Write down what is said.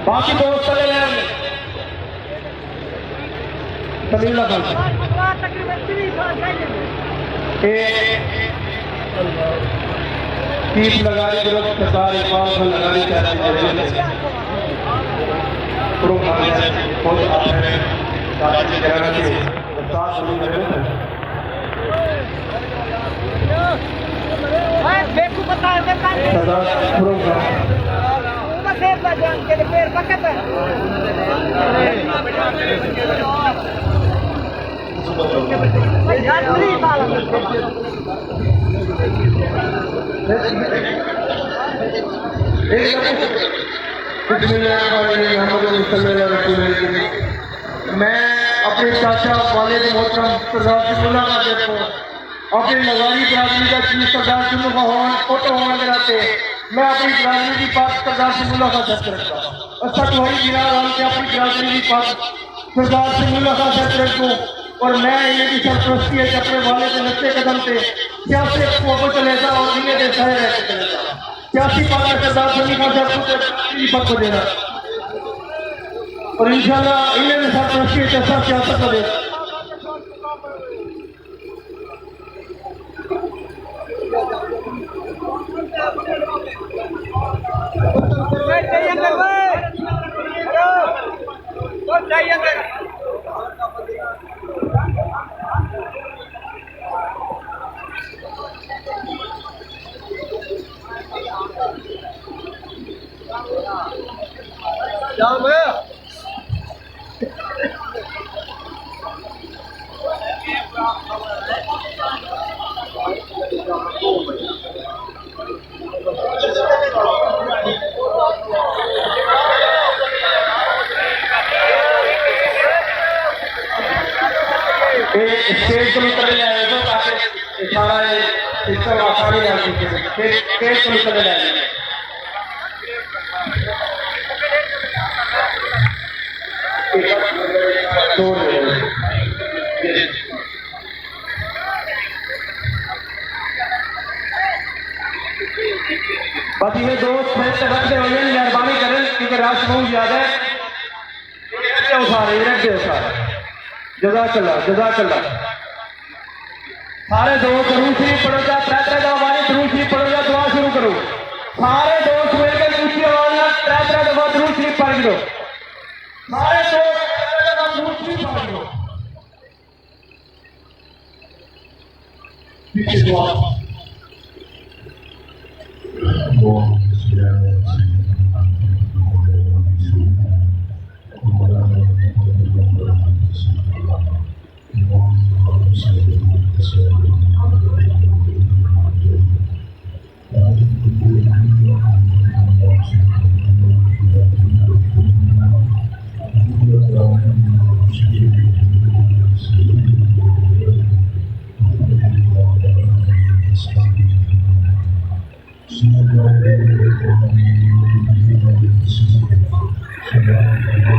बाकी दोस्त चले तमीला खान टीप लगारी सरकार इकबाल खान लगानी चाहती मैं अपने चाचा वाले मोहतरम सरदार सिमुल्ला का देखो अपनी लगारी बरादरी का चीज सरदार सिमुल्ला का होने फोटो होने कराते मैं अपनी बरादरी की बात सरदार सिमुल्ला का सच रखता अच्छा तो वही गिरा रहा कि अपनी बरादरी की बात सरदार सिमुल्ला का सच रखूं और मैं इन्हें की सरपरस्ती है कि अपने वाले के नक्शे कदम पे सियासी को चले जा और इन्हें के सह रहते चले जा सियासी पार्टी सरदार सिमुल्ला का सब को देना और इंशाल्लाह इन्हें भी सरपरस्ती है जैसा सियासत करे स्टेज को निकल जाए तो ताकि सारा सिस्टम आसानी से स्टेज को निकल जाए बस ये दोस्त रखते हुए मेहरबानी करें क्योंकि राश बहुत ज्यादा है जज़ाकल्लाह सारे दोस्त जरूर शरीफ पढ़ो जा त्रै त्रै दफा जरूर शरीफ पढ़ो जा दुआ शुरू करो सारे दोस्त मिलकर ऊंची आवाज में त्रै त्रै दफा जरूर शरीफ पढ़ दो सारे दोस्त जरूर शरीफ